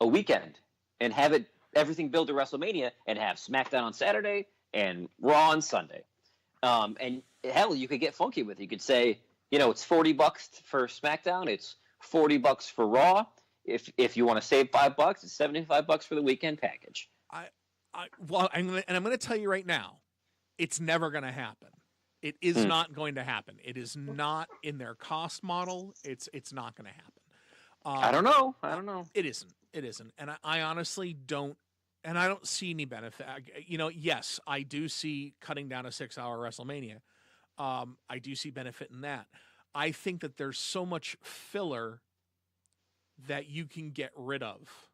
a weekend and have everything build to WrestleMania and have SmackDown on Saturday and Raw on Sunday. And hell, you could get funky with it. You could say, it's $40 for SmackDown, it's $40 for Raw. If you want to save $5, it's $75 for the weekend package. I'm going to tell you right now, it's never going to happen. It is not going to happen. It is not in their cost model. It's not going to happen. I don't know. It isn't. And I honestly don't. And I don't see any benefit. Yes, I do see cutting down a 6-hour WrestleMania. I do see benefit in that. I think that there's so much filler that you can get rid of.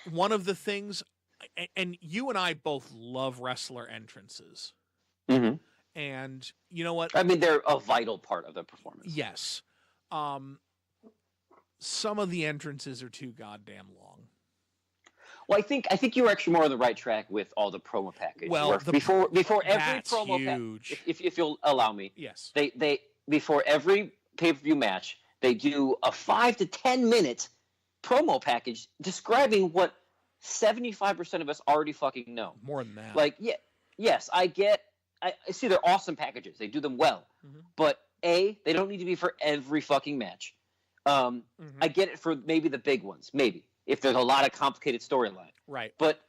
One of the things, and you and I both love wrestler entrances. Mm-hmm. And you know what? I mean, they're a vital part of the performance. Yes. Some of the entrances are too goddamn long. Well, I think you were actually more on the right track with all the promo package. Well, before every that's promo huge. if you'll allow me, Yes. They before every pay-per-view match, they do a 5 to 10 minute promo package describing what 75% of us already fucking know. More than that. Like, yes, I see they're awesome packages. They do them well. Mm-hmm. But they don't need to be for every fucking match. I get it for maybe the big ones, maybe if there's a lot of complicated storyline. Right. But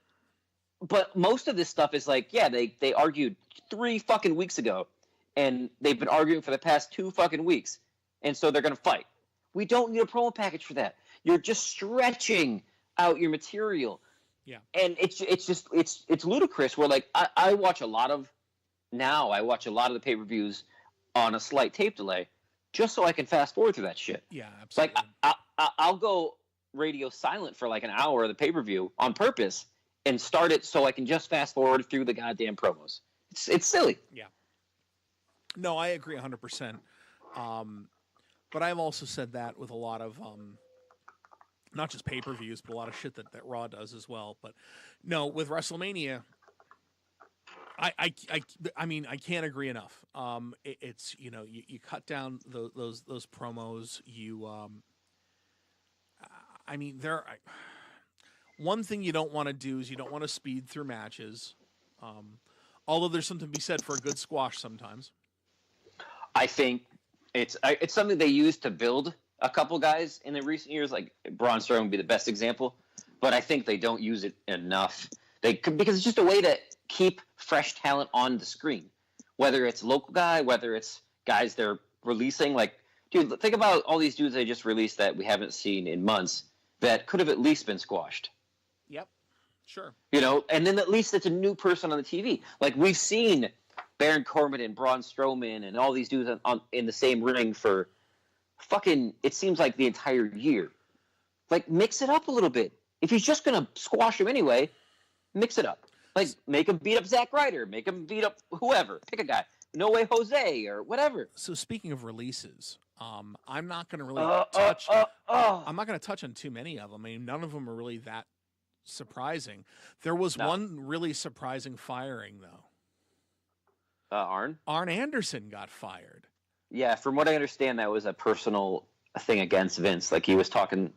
most of this stuff is like, yeah, they argued 3 fucking weeks ago, and they've been arguing for the past 2 fucking weeks, and so they're gonna fight. We don't need a promo package for that. You're just stretching out your material. Yeah. And it's ludicrous. Where like I watch a lot of the pay-per-views on a slight tape delay, just so I can fast forward through that shit. Yeah, absolutely. Like I'll go radio silent for like an hour of the pay-per-view on purpose and start it so I can just fast forward through the goddamn promos. It's silly. Yeah. No, I agree 100%. But I've also said that with a lot of not just pay-per-views, but a lot of shit that Raw does as well. But no, with WrestleMania, I mean, I can't agree enough. It's, you know, you cut down those promos. I mean, one thing you don't want to do is you don't want to speed through matches. Although there's something to be said for a good squash sometimes. I think it's something they use to build a couple guys in the recent years. Like Braun Strowman would be the best example, but I think they don't use it enough. Because it's just a way to keep fresh talent on the screen, whether it's local guy, whether it's guys they're releasing. Like, dude, think about all these dudes they just released that we haven't seen in months that could have at least been squashed. Yep, sure. You know, and then at least it's a new person on the TV. Like, we've seen Baron Corbin and Braun Strowman and all these dudes in the same ring for fucking, it seems like the entire year. Like, mix it up a little bit. If he's just going to squash him anyway, mix it up. Like, make him beat up Zack Ryder. Make him beat up whoever. Pick a guy. No Way Jose or whatever. So speaking of releases, I'm not going to really touch. I'm not going to touch on too many of them. I mean, none of them are really that surprising. There was one really surprising firing, though. Arn Anderson got fired. Yeah, from what I understand, that was a personal thing against Vince. Like, he was confronting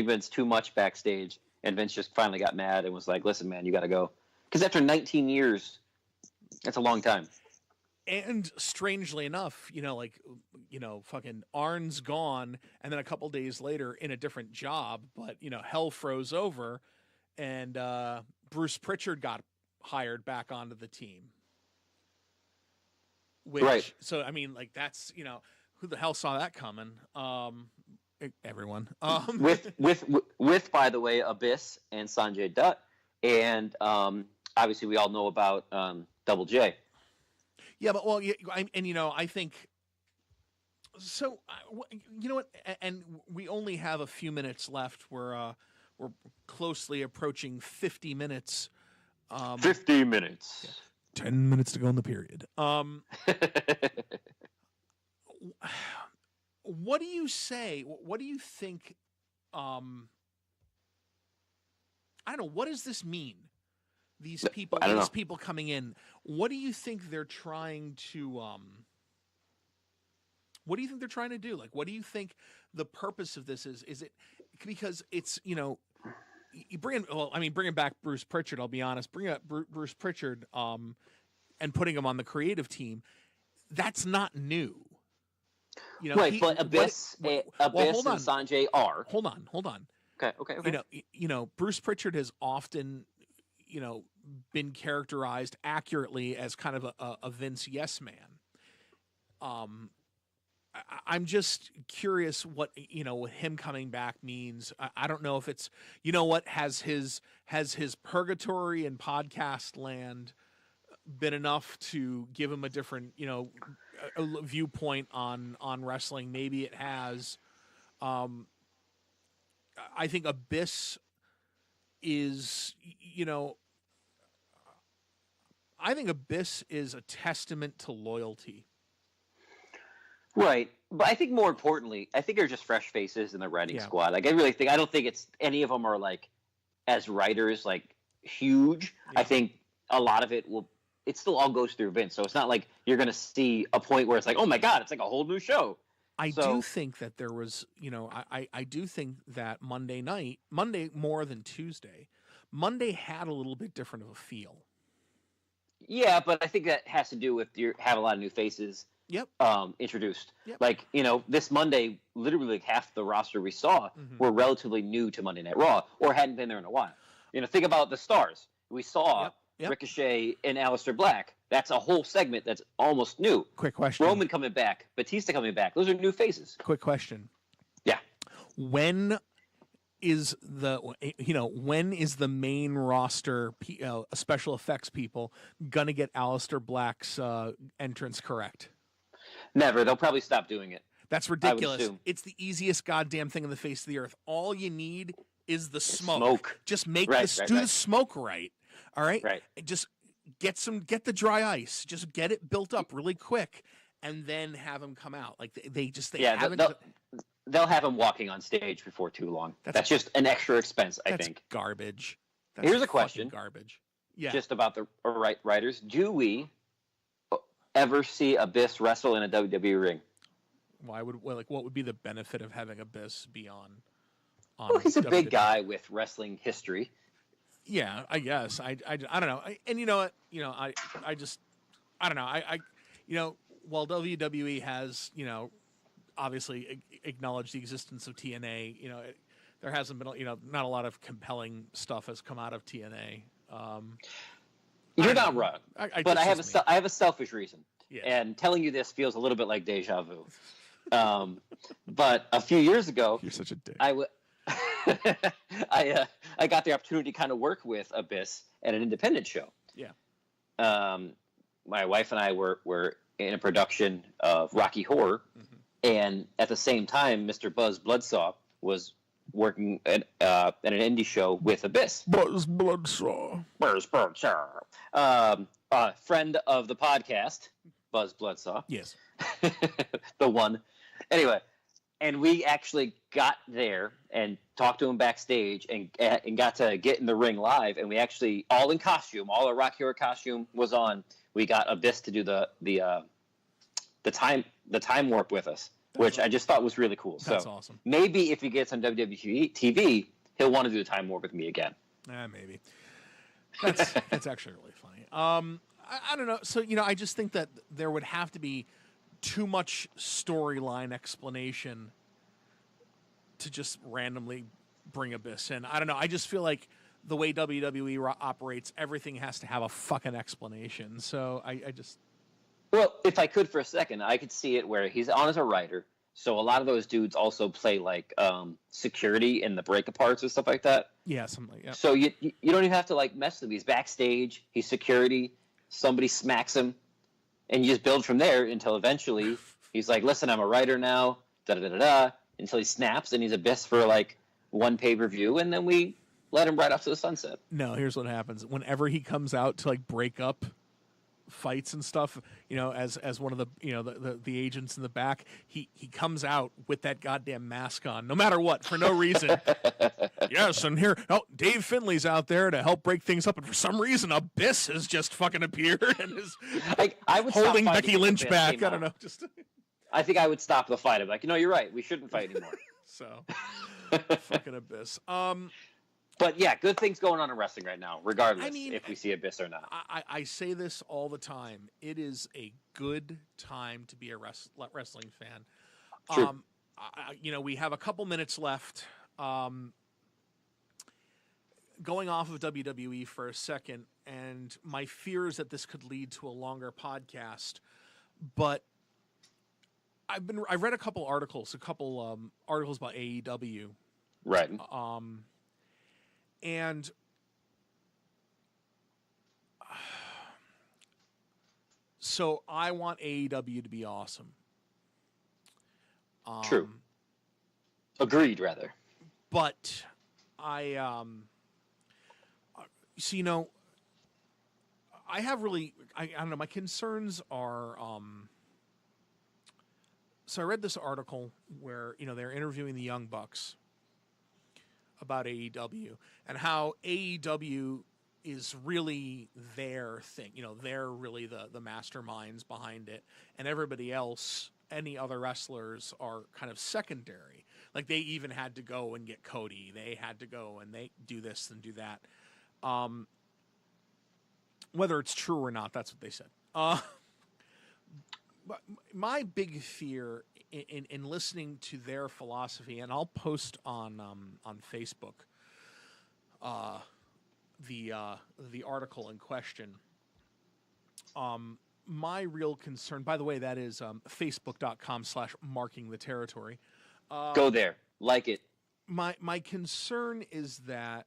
Vince too much backstage, and Vince just finally got mad and was like, listen, man, you got to go. Because after 19 years, that's a long time. And strangely enough, fucking Arn's gone, and then a couple days later in a different job, but, hell froze over, and Bruce Prichard got hired back onto the team. Right. So, I mean, like, that's, who the hell saw that coming? Everyone. With, by the way, Abyss and Sanjay Dutt, and obviously we all know about Double J. Yeah, but I think so. You know what? And we only have a few minutes left. We're closely approaching 50 minutes. 50 minutes. Yeah, 10 minutes to go in the period. What do you say? What do you think? I don't know. What does this mean? These people coming in. What do you think they're trying to? What do you think they're trying to do? Like, what do you think the purpose of this is? Is it because it's you bringing back Bruce Prichard? I'll be honest. Bringing up Bruce Prichard, and putting him on the creative team. That's not new. Right, but Abyss and Sanjay are. Hold on. Okay. Bruce Prichard has often, been characterized accurately as kind of a Vince yes man. I'm just curious what with him coming back means. I don't know if it's has his purgatory and podcast land been enough to give him a different a viewpoint on wrestling. Maybe it has. I think Abyss is I think Abyss is a testament to loyalty. Right. But I think more importantly, I think they're just fresh faces in the writing squad. Like, I don't think it's any of them are like, as writers, like huge. Yeah. I think a lot of it still all goes through Vince. So it's not like you're going to see a point where it's like, oh my God, it's like a whole new show. I do think that there was, I do think that Monday more than Tuesday, Monday had a little bit different of a feel. Yeah, but I think that has to do with have a lot of new faces. Yep. Introduced. Yep. Like, this Monday, literally like half the roster we saw were relatively new to Monday Night Raw or hadn't been there in a while. Think about the stars. We saw Ricochet and Aleister Black. That's a whole segment that's almost new. Quick question. Roman coming back. Batista coming back. Those are new faces. Quick question. Yeah. When is the main roster special effects people going to get Aleister Black's entrance correct? Never. They'll probably stop doing it. That's ridiculous. It's the easiest goddamn thing on the face of the earth. All you need is the smoke. Just make the smoke right. All right? Right. Just get the dry ice. Just get it built up really quick and then have them come out. Like they'll have him walking on stage before too long. That's just an extra expense, I think. Garbage. Here's a question. Garbage. Yeah. Just about the writers. Do we ever see Abyss wrestle in a WWE ring? What would be the benefit of having Abyss be on he's a WWE? Big guy with wrestling history. Yeah, I guess. I don't know. And you know what? I don't know. While WWE has, obviously acknowledged the existence of TNA, there hasn't been, not a lot of compelling stuff has come out of TNA. You're not wrong. But I have a selfish reason. Yeah. And telling you this feels a little bit like deja vu. But a few years ago, you're such a dick. I got the opportunity to kind of work with Abyss at an independent show. Yeah. My wife and I were in a production of Rocky Horror, and at the same time, Mr. Buzz Bloodsaw was working at an indie show with Abyss. Buzz Bloodsaw. Friend of the podcast, Buzz Bloodsaw. Yes. The one. Anyway, and we actually got there and talked to him backstage and got to get in the ring live, and we actually, all in costume, all our Rocky Horror costume was on. We got Abyss to do the time warp with us, which I just thought was really cool. That's awesome. Maybe if he gets on WWE TV, he'll want to do the time warp with me again. Maybe. That's actually really funny. I don't know. So, I just think that there would have to be too much storyline explanation to just randomly bring Abyss in. I don't know. I just feel like the way WWE operates, everything has to have a fucking explanation. So I just... Well, if I could for a second, I could see it where he's on as a writer. So a lot of those dudes also play like security in the break-aparts and stuff like that. Yeah, something like that. So you don't even have to like mess with him. He's backstage. He's security. Somebody smacks him. And you just build from there until eventually he's like, listen, I'm a writer now, da-da-da-da-da, until he snaps and he's Abyss for like one pay-per-view, and then we let him right off to the sunset. No, here's what happens. Whenever he comes out to like break up fights and stuff, as one of the the agents in the back, he comes out with that goddamn mask on, no matter what, for no reason. Yes, and here, Dave Finley's out there to help break things up, and for some reason, Abyss has just fucking appeared and is I would holding Becky Lynch back. I don't know, just. I think I would stop the fight. I'm like, you're right. We shouldn't fight anymore. So, fucking Abyss. But yeah, good things going on in wrestling right now, regardless if we see Abyss or not. I say this all the time. It is a good time to be a wrestling fan. True. We have a couple minutes left. Going off of WWE for a second, and my fear is that this could lead to a longer podcast, but I read a couple articles about AEW. Right. And so I want AEW to be awesome. True. Agreed, rather. I have really, I don't know, my concerns are, so I read this article where, they're interviewing the Young Bucks about AEW and how AEW is really their thing. They're really the masterminds behind it, and everybody else, any other wrestlers, are kind of secondary. Like, they even had to go and get Cody. They had to go and they do this and do that. Whether it's true or not, that's what they said. But my big fear in listening to their philosophy, and I'll post on Facebook the article in question. My real concern, by the way, that is facebook.com/markingtheterritory. Go there, like it. My concern is that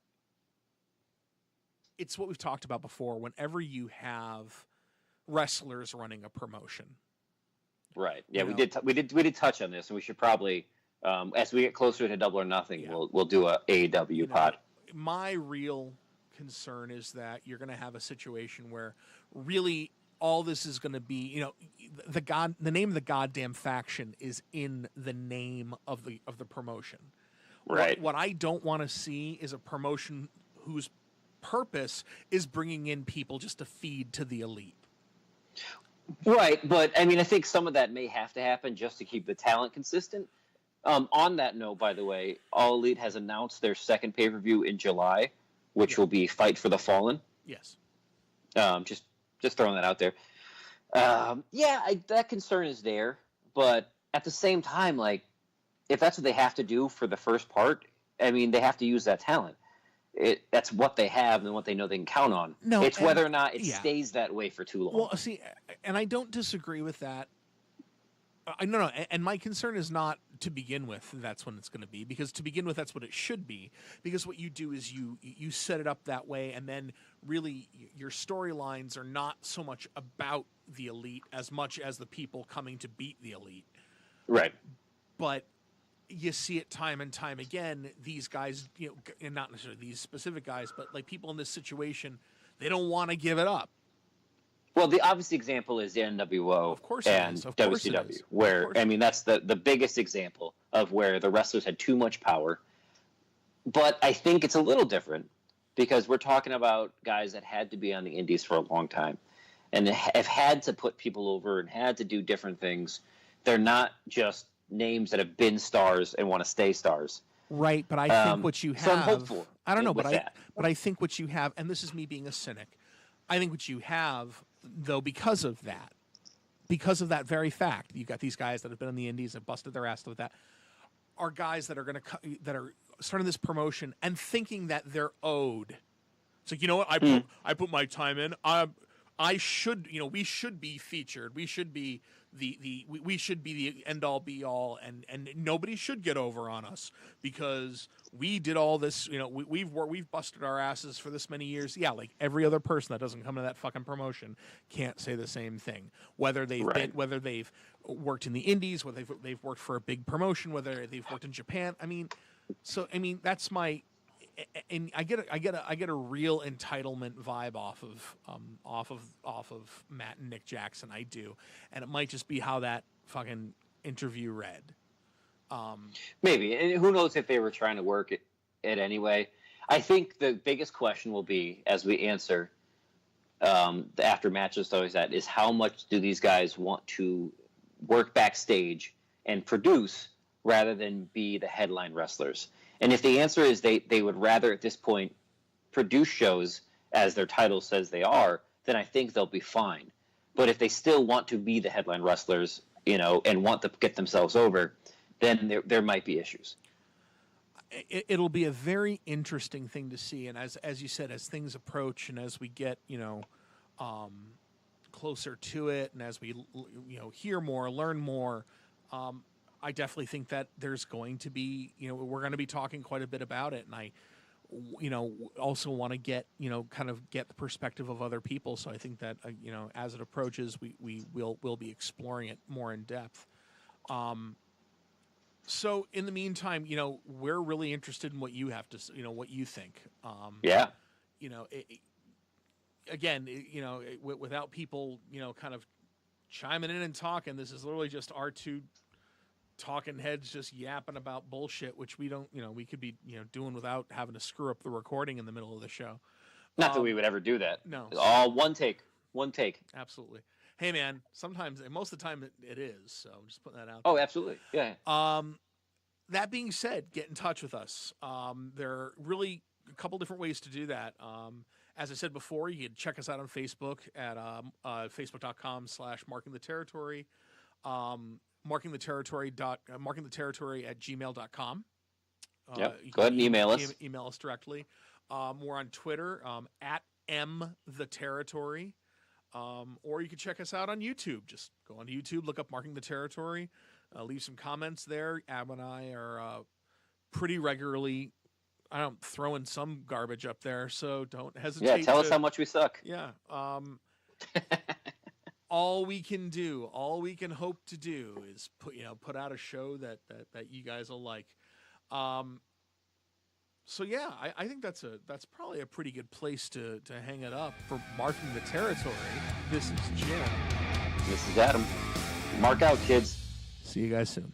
it's what we've talked about before. Whenever you have wrestlers running a promotion. Right. Yeah, we did touch on this, and we should probably, as we get closer to Double or Nothing, we'll do a AEW pod. My real concern is that you're going to have a situation where really all this is going to be, the name of the goddamn faction is in the name of the promotion. Right. What I don't want to see is a promotion whose purpose is bringing in people just to feed to the elite. Right, but I mean, I think some of that may have to happen just to keep the talent consistent. On that note, by the way, All Elite has announced their second pay-per-view in July, which will be Fight for the Fallen. Yes. Just throwing that out there. That concern is there, but at the same time, like, if that's what they have to do for the first part, I mean, they have to use that talent. That's what they have and what they know they can count on. No, it's whether or not it stays that way for too long. Well, see, and I don't disagree with that. No, and my concern is not to begin with that's when it's going to be, because to begin with that's what it should be. Because what you do is you set it up that way, and then really your storylines are not so much about the elite as much as the people coming to beat the elite. Right. But you see it time and time again. These guys, and not necessarily these specific guys, but like people in this situation, they don't want to give it up. Well, the obvious example is the NWO and WCW, where, I mean, that's the biggest example of where the wrestlers had too much power. But I think it's a little different because we're talking about guys that had to be on the indies for a long time and have had to put people over and had to do different things. They're not just names that have been stars and want to stay stars. Right, but I think what you have... So I'm hopeful. I don't know, but I think what you have, and this is me being a cynic, I think what you have, though, because of that very fact, you've got these guys that have been on the indies and busted their ass with that, are guys that are going to that are starting this promotion and thinking that they're owed. It's like, you know what, I put my time in. I should, we should be featured. We should be we should be the end all be all, and nobody should get over on us because we did all this. We've busted our asses for this many years. Yeah, like every other person that doesn't come to that fucking promotion can't say the same thing. Whether they've whether they've worked in the indies, whether they've worked for a big promotion, whether they've worked in Japan. That's my. And I get a real entitlement vibe off of Matt and Nick Jackson. I do, and it might just be how that fucking interview read. Maybe, and who knows if they were trying to work it anyway. I think the biggest question will be, as we answer the after matches, always that is how much do these guys want to work backstage and produce rather than be the headline wrestlers. And if the answer is they would rather at this point produce shows as their title says they are, then I think they'll be fine. But if they still want to be the headline wrestlers, and want to get themselves over, then there might be issues. It'll be a very interesting thing to see. And as you said, as things approach and as we get, closer to it and as we, hear more, learn more, I definitely think that there's going to be, we're going to be talking quite a bit about it. And I, also want to get, kind of get the perspective of other people. So I think that, as it approaches, we'll be exploring it more in depth. So in the meantime, we're really interested in what you have to, what you think. Yeah. again, without people, kind of chiming in and talking, this is literally just our two talking heads just yapping about bullshit, which we don't, we could be, doing without having to screw up the recording in the middle of the show. Not that we would ever do that. No. It's all one take. Absolutely. Hey, man, sometimes, and most of the time it is, so I'm just putting that out there. Oh, absolutely. Yeah. That being said, get in touch with us. There are really a couple different ways to do that. As I said before, you can check us out on Facebook at facebook.com/markingtheterritory, markingtheterritory@gmail.com. Yep. Go ahead and email us. Email us directly. We're on Twitter at @mtheterritory. Or you can check us out on YouTube. Just go on YouTube, look up Marking the Territory, leave some comments there. Ab and I are pretty regularly throwing some garbage up there, so don't hesitate. Yeah, tell us how much we suck. Yeah. All we can hope to do is put out a show that you guys will like. So yeah, I think that's probably a pretty good place to hang it up for Marking the Territory. This is Jim. This is Adam. Mark out, kids. See you guys soon.